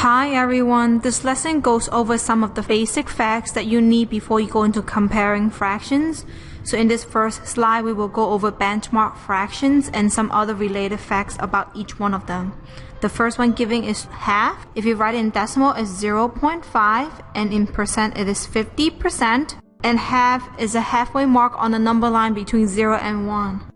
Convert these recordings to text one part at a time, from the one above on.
Hi everyone, this lesson goes over some of the basic facts that you need before you go into comparing fractions. So in this first slide, we will go over benchmark fractions and some other related facts about each one of them. The first one given is half. If you write it in decimal, it's 0.5, and in percent, it is 50%. And half is a halfway mark on the number line between 0 and 1.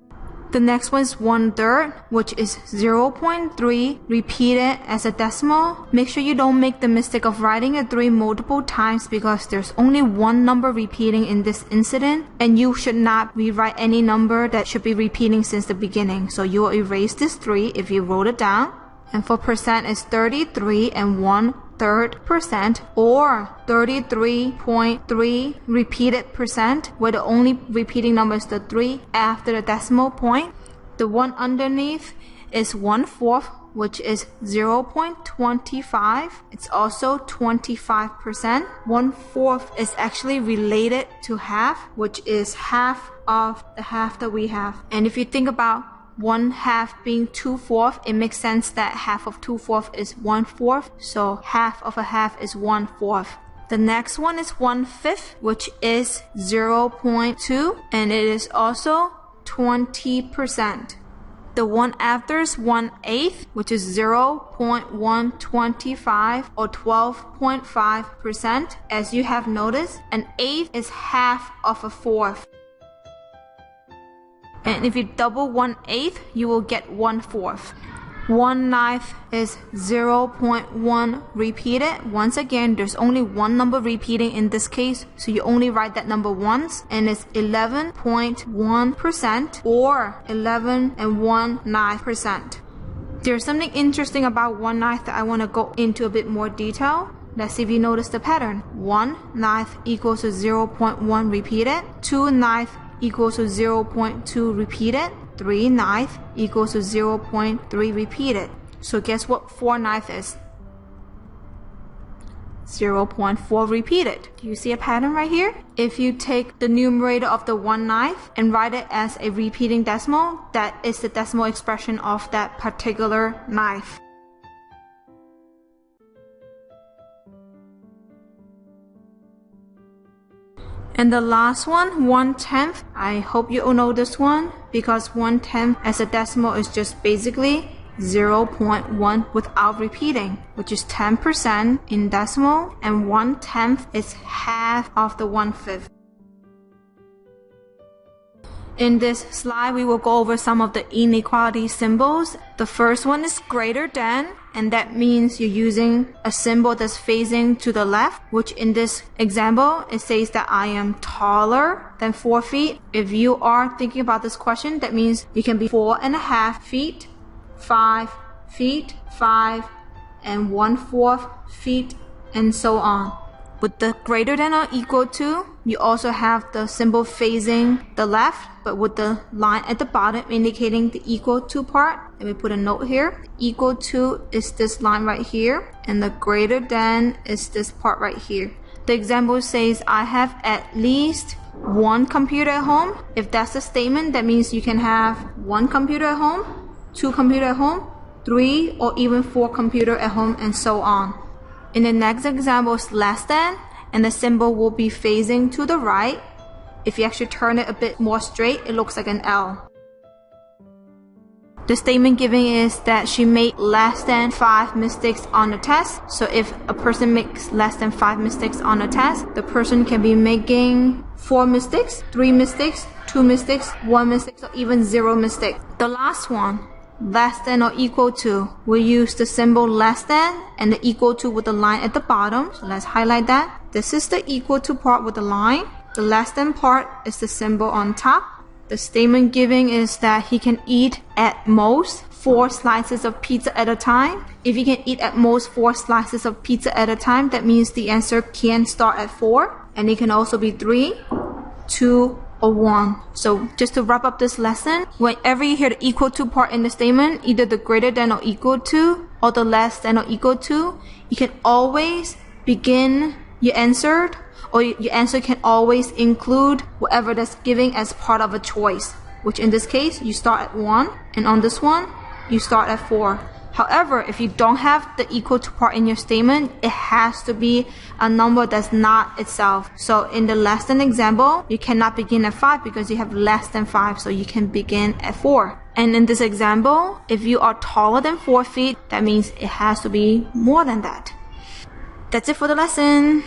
The next one is 1/3, which is 0.3 repeated as a decimal. Make sure you don't make the mistake of writing a 3 multiple times because there's only one number repeating in this incident, and you should not rewrite any number that should be repeating since the beginning. So you will erase this 3 if you wrote it down. And for percent, it's 33 and 1/3%, or 33.3 repeated percent, where the only repeating number is the 3 after the decimal point. The one underneath is 1/4, which is 0.25. It's also 25%. 1/4 is actually related to half, which is half of the half that we have. And if you think about 1/2 being 2/4, it makes sense that half of 2/4 is 1/4, so half of a half is 1/4. The next one is 1/5, which is 0.2, and it is also 20%. The one after is 1/8, which is 0.125 or 12.5%. As you have noticed, an eighth is half of a fourth. And if you double 1/8, you will get 1/4. 1/9 is 0.1 repeated. Once again, there's only one number repeating in this case, so you only write that number once, and it's 11.1% or 11.19%. There's something interesting about 1/9 that I want to go into a bit more detail. Let's see if you notice the pattern. 1/9 equals to 0.1 repeated. 2/9 equals to 0.2 repeated. 3/9 equals to 0.3 repeated. So guess what 4/9 is? 0.4 repeated. Do you see a pattern right here? If you take the numerator of the 1/9 and write it as a repeating decimal, that is the decimal expression of that particular ninth. And the last one, 1/10. I hope you all know this one because 1/10 as a decimal is just basically 0.1 without repeating, which is 10% in decimal, and 1/10 is half of the 1/5. In this slide, we will go over some of the inequality symbols. The first one is greater than, and that means you're using a symbol that's facing to the left, which in this example, it says that I am taller than 4 feet. If you are thinking about this question, that means you can be 4.5 feet, 5 feet, 5 and 1/4 feet, and so on. With the greater than or equal to, you also have the symbol facing the left, but with the line at the bottom indicating the equal to part. Let me put a note here. Equal to is this line right here, and the greater than is this part right here. The example says, I have at least one computer at home. If that's a statement, that means you can have 1 computer at home, 2 computer at home, 3 or even 4 computer at home, and so on. In the next example is less than, and the symbol will be facing to the right. If you actually turn it a bit more straight, it looks like an L. The statement given is that she made less than 5 mistakes on the test. So if a person makes less than 5 mistakes on a test, the person can be making 4 mistakes, 3 mistakes, 2 mistakes, 1 mistake, or even 0 mistakes. The last one, less than or equal to, we use the symbol less than and the equal to with the line at the bottom. So let's highlight that. This is the equal to part with the line. The less than part is the symbol on top. The statement given is that he can eat at most 4 slices of pizza at a time. If he can eat at most 4 slices of pizza at a time, that means the answer can start at 4, and it can also be 3, 2, or 1. So just to wrap up this lesson, whenever you hear the equal to part in the statement, either the greater than or equal to or the less than or equal to, you can always begin your answer, or your answer can always include whatever that's given as part of a choice, which in this case, you start at 1, and on this one, you start at 4. However, if you don't have the equal to part in your statement, it has to be a number that's not itself. So in the less than example, you cannot begin at 5 because you have less than 5, so you can begin at 4. And in this example, if you are taller than 4 feet, that means it has to be more than that. That's it for the lesson.